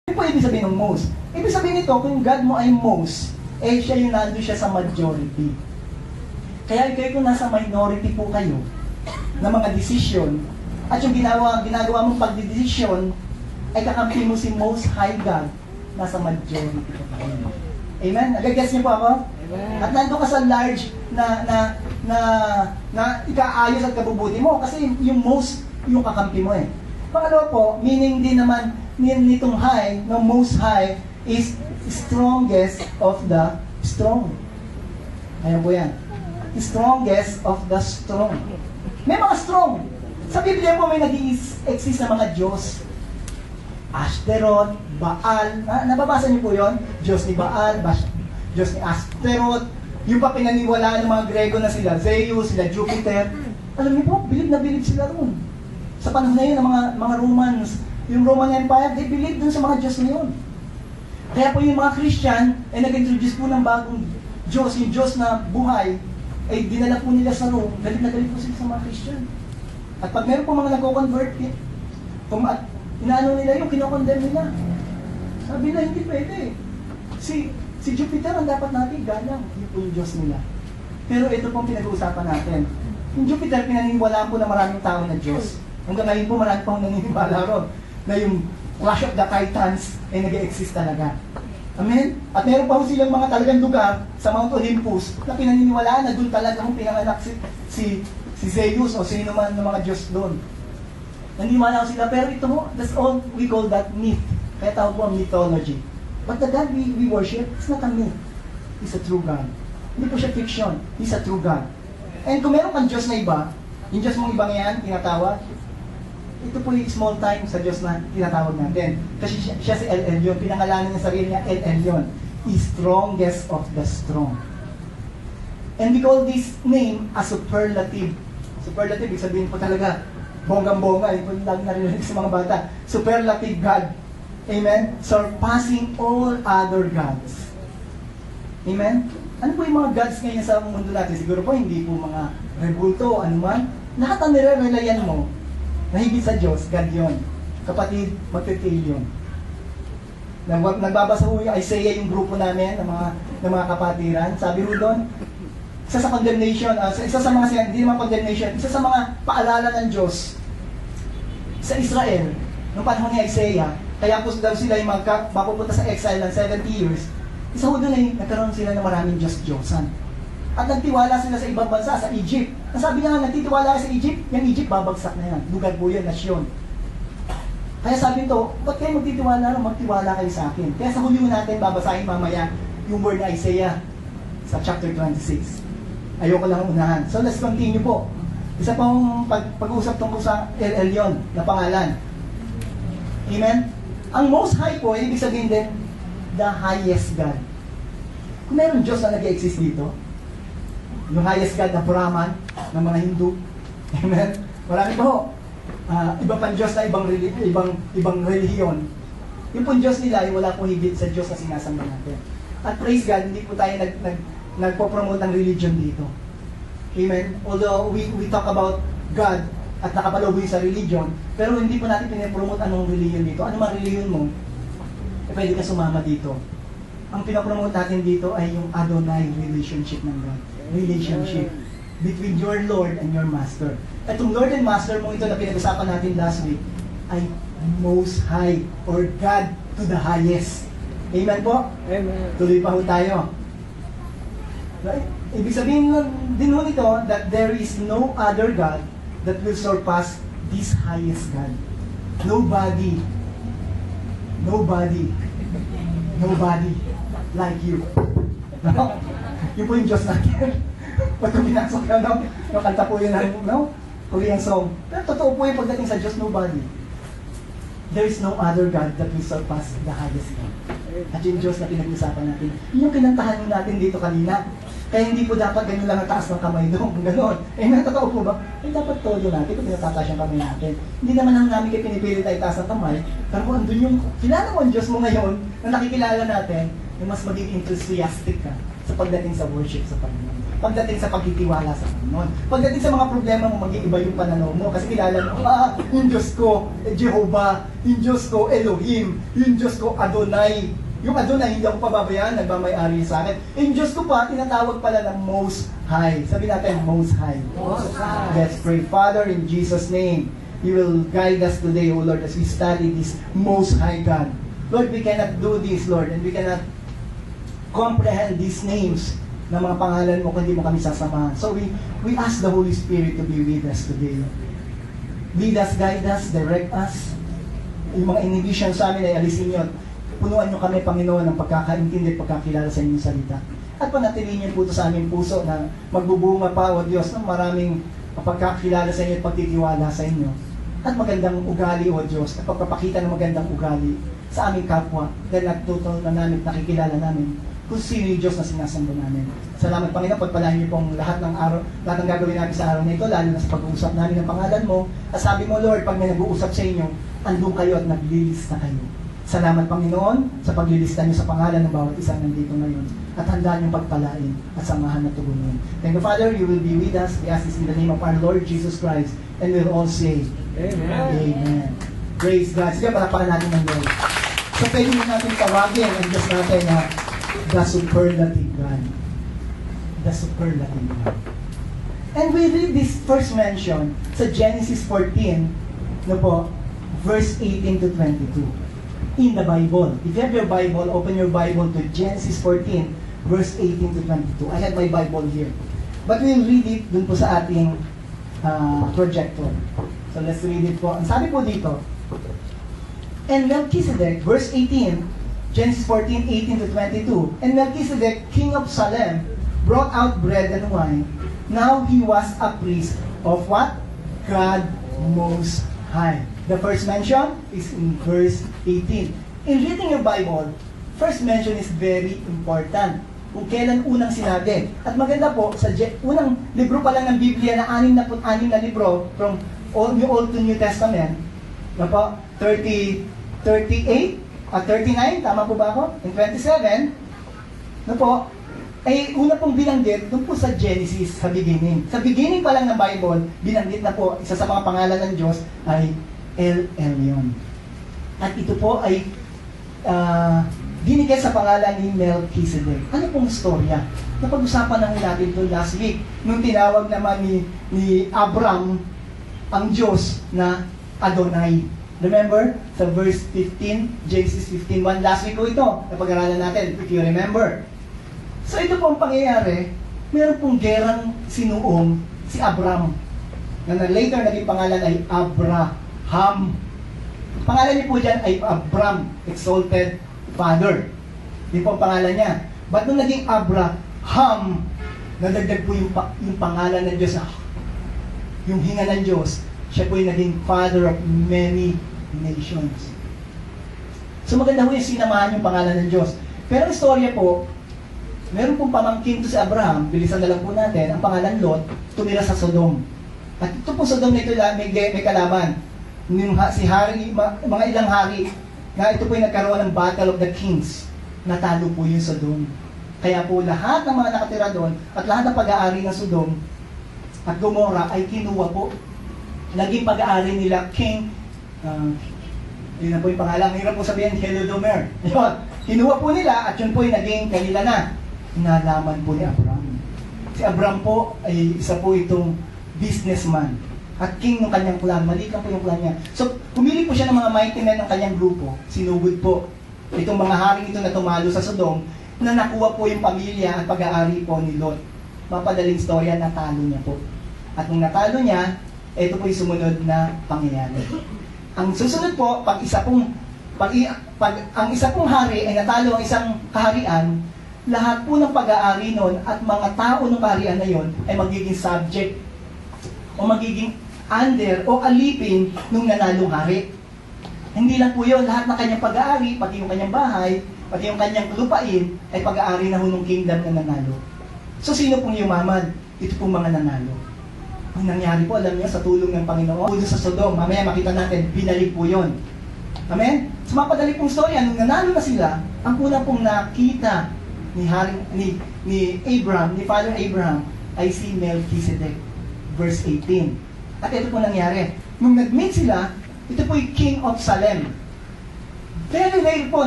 Ano po ibig sabihin ng most? Ibig sabihin nito, kung God mo ay most, siya yung nandun siya sa majority. Kaya kayo kung nasa minority po kayo, ng mga decision, at yung ginagawa mong pagdidesisyon, ay kakampi mo si Most High God, nasa majority po kayo. Amen? Nagagets niyo po ako? Amen. At nandun ka sa large na ikaayos at kabubuti mo, kasi yung most, yung kakampi mo eh. Pangalawa po, meaning din naman nitong high, no, most high, is strongest of the strong. Ayan po yan. Strongest of the strong. May mga strong. Sa Biblia po may nag-exist na mga Diyos. Ashtaroth, Baal. Nababasa niyo po yun? Diyos ni Baal, Diyos ni Ashtaroth. Yung pa pinaniwalaan ng mga Grego na sila Zeus, sila Jupiter. Alam niyo po, bilib na bilib sila roon. Sa panahon na yun, ng mga Romans, yung Roman Empire, they believe dun sa mga Diyos na yun. Kaya po yung mga Christian, ay nag-introduce po ng bagong Diyos, yung Diyos na buhay, ay dinala po nila sa Rome, galit na galit po sila sa mga Christian. At pag meron po mga nagko-convert, inaano nila yung kinokondemn nila. Sabi na, hindi pwede. Si Jupiter ang dapat natin galang, yun po yung Diyos nila. Pero ito pong pinag-uusapan natin. Yung Jupiter, pinaniniwalaan po ng maraming tao na Diyos. Hanggang ngayon po, marami pang naniniwala ron na yung Clash of the Titans ay nag-exist talaga. Amen? At meron pa po silang mga talagang lugar sa Mount Olympus na pinaniniwalaan na doon talaga kung pinanganak si Zeus o sino man ng mga Diyos doon. Naniniwala ko sila, pero ito mo, that's all we call that myth. Kaya tawag po ang mythology. But the God we worship, it's not a myth. He's a true God. Hindi po siya fiction. He's a true God. And kung meron kang Diyos na iba, yung Diyos mong ibang yan, tinatawag, ito po yung small time sa Diyos na tinatawag natin. Kasi siya si El Elyon. Pinangalanan ng sarili niya, El Elyon. Is strongest of the strong. And we call this name a superlative. Superlative, ibig sabihin po talaga, bonggang-bongga. Ito yung lagi narinig sa mga bata. Superlative God. Amen? Surpassing all other gods. Amen? Ano po yung mga gods ngayon sa mundo natin? Siguro po hindi po mga rebulto o anuman. Lahat ang nire-relayan mo, nahigit sa Diyos, God yun. Kapatid, magte-fail yun. Nagbabasa ko yung Isaiah, yung grupo namin, ng mga kapatiran. Sabi ko doon, isa sa condemnation, isa sa mga, hindi naman condemnation, isa sa mga paalala ng Diyos sa Israel, noong panahon ni Isaiah, kaya po daw sila yung mapupunta sa exile ng 70 years, isa ko doon ay nagkaroon sila ng maraming Diyos-Diyosan. At nagtiwala sila sa ibang bansa, sa Egypt. Ang sabi nga, nagtitiwala sa Egypt, yung Egypt babagsak na yan. Lugar po yun, nasyon. Kaya sabi nito, ba't kayo magtitiwala? Magtiwala kayo sa akin. Kaya sa huli natin, babasahin mamaya yung word na Isaiah sa chapter 26. Ayoko lang unahan. So let's continue po. Isa pong pag-uusap tungkol sa El Elyon na pangalan. Amen? Ang Most High po, ibig sabihin din, the highest God. Kung meron Diyos na nag-exist dito, yung highest God na Brahman, ng mga Hindu. Amen? Marami po. Iba pang Diyos na ibang relihiyon. Yung pong Diyos nila, yung wala pong higit sa Diyos na sinasamba natin. At praise God, hindi po tayo nagpo-promote ng religion dito. Amen? Although we talk about God at nakapalobo sa religion, pero hindi po natin pinapromote anong religion dito. Ano man religion mo, pwede ka sumama dito. Ang pinapromote natin dito ay yung Adonai relationship ng God. Relationship between your Lord and your Master. At yung Lord and Master mo ito na pinag-usapan natin last week ay Most High or God to the highest. Amen po? Amen. Tuloy pa ho tayo. Right? Ibig sabihin din ho nito that there is no other God that will surpass this highest God. Nobody like you. No? Yun po yung Diyos natin. Pag pinasok ka, no? Yung kanta po yun, no? Korean song. Pero totoo po yung pagdating sa Diyos, nobody. There is no other God that will surpass the highest God. At yung Diyos na pinag-usapan natin. Yun yung kinantahan natin dito kanina. Kaya hindi po dapat ganyan lang ang taas ng kamay doon. Ganon. Totoo po ba? Dapat todo natin kung pinatataas yung kamay natin. Hindi naman lang namin kayo pinipili tayo taas ng kamay. Pero kung andun yung, kilala mo ang Diyos mo ngayon, na nakikilala natin, yung mas maging enthusiastic ka sa pagdating sa worship sa Panginoon. pagdating sa pagtitiwala sa Panginoon. Pagdating sa mga problema mo, mag-iiba yung pananaw mo. Kasi kilala mo, yung Diyos ko, Jehovah, yung Diyos ko, Elohim, yung Diyos ko, Adonai. Yung Adonai, hindi ako pababayaan, nagmamay-ari sa akin. Yung Diyos ko pa, tinatawag pala ng Most High. Sabi natin, Most High. Most High. Let's pray. Father, in Jesus' name, You will guide us today, O Lord, as we study this Most High God. Lord, we cannot do this, Lord, and we cannot comprehend these names na mga pangalan mo kung hindi mo kami sasamahan. So we ask the Holy Spirit to be with us today. Lead us, guide us, direct us. Yung mga inhibition sa amin ay alisin nyo. Punuan nyo kami, Panginoon, ng pagkakaintindi at pagkakilala sa inyong salita. At panatilihin nyo po ito sa aming puso na magbubunga pa, O Diyos, ng maraming pagkakilala sa inyo at pagtitiwala sa inyo. At magandang ugali, O Diyos, at pagpapakita ng magandang ugali sa aming kapwa dahil nagtutol na namin, nakikilala namin kung sino yung Diyos na sinasamba namin. Salamat, Panginoon, pagpalain niyo pong lahat ng araw, lahat ng gagawin namin sa araw na ito, lalo na sa pag-uusap namin ng pangalan mo. At sabi mo, Lord, pag may nag-uusap sa inyo, andun kayo at naglilista kayo. Salamat, Panginoon, sa paglilista niyo sa pangalan ng bawat isang nandito ngayon. At handa niyong pagpalain at samahan na tugunin. Thank you, Father, you will be with us. We ask this in the name of our Lord Jesus Christ. And we'll all say, Amen. Amen. Praise God. Sige, palapakan natin ng Lord. So, pwede natin tawagin ang Diyos natin na the superlative God. The superlative God. And we read this first mention sa Genesis 14, no po, verse 18 to 22. In the Bible. If you have your Bible, open your Bible to Genesis 14, verse 18 to 22. I have my Bible here. But we'll read it dun po sa ating projector. So let's read it po. Ang sabi po dito, and Melchizedek, verse 18, Genesis 14, 18 to 22, and Melchizedek, king of Salem, brought out bread and wine. Now he was a priest of what? God Most High. The first mention is in verse 18. In reading your Bible, first mention is very important. Kung kailan unang sinabi. At maganda po, sa unang libro pa lang ng Biblia na 66 na libro from New Old to New Testament, na po, 38, 39, tama po ba ako? In 27, na po, ay una pong binanggit doon po sa Genesis, sa beginning. Sa beginning pa lang ng Bible, binanggit na po, isa sa mga pangalan ng Diyos ay El Elyon. At ito po ay binigay sa pangalan ni Melchizedek. Ano pong storya? Napag-usapan naman natin ito last week, nung tinawag naman ni Abram ang Diyos na Adonai. Remember? Sa verse 15, Genesis 15:1, last week po ito, napag-aralan natin, if you remember. So ito pong pangyayari, meron pong gerang sinuong si Abram, na later naging pangalan ay Abraham. Pangalan niya po dyan ay Abram, exalted Father. Yun po ang pangalan niya. But nung naging Abraham, nadagdag po yung pangalan ng Diyos, yung hinga ng Diyos, siya po yung naging Father of many nations. So maganda po yung sinamahan yung pangalan ng Diyos. Pero ang istorya po, meron pong pamangkin to si Abraham, bilisan na lang po natin, ang pangalan Lot, tumira sa Sodom. At ito po Sodom na ito may kalaban. Si hari, mga ilang hari, na ito po yung nagkaroon ng Battle of the Kings. Natalo po yung Sodom. Kaya po lahat ng mga nakatira doon at lahat ng pag-aari ng Sodom at Gomorrah ay kinuha po. Naging pag-aari nila King, yun na po yung pangalan, hirap po sabihin, Holodomer. Yun, kinuha po nila at yun po yung naging kanila na. Nalaman po ni Abram. Si Abram po ay isa po itong businessman at king ng kanyang clan. Maliit lang po yung clan niya. So, pumili po siya ng mga mighty men ng kanyang grupo. Sinugod po itong mga haring ito na tumalo sa Sodom na nakuha po yung pamilya at pag-aari po ni Lot. Mapadaling storya, natalo niya po. At nung natalo niya, ito po yung sumunod na pangyayari. Ang susunod po, pag ang isa pong hari ay natalo ang isang kaharian, lahat po ng pag-aari nun at mga tao ng kaharian na yon ay magiging subject o magiging under o alipin nung nanalong hari. Hindi lang po yun, lahat ng kanyang pag-aari, pati yung kanyang bahay, pati yung kanyang lupain, ay pag-aari na hunong kingdom na nanalo. So sino pong yumaman? Ito pong mga nanalo. Ang nangyari po, alam niyo, sa tulong ng Panginoon, doon sa Sodom, mamaya makita natin, binalik po yun. Amen? So mapadali pong story, nung nanalo na sila, ang una pong nakita ni Abraham, ni Father Abraham, ay si Melchizedek. Verse 18. At ito po nangyari. Nung nag-meet sila, ito po yung King of Salem. Very rare po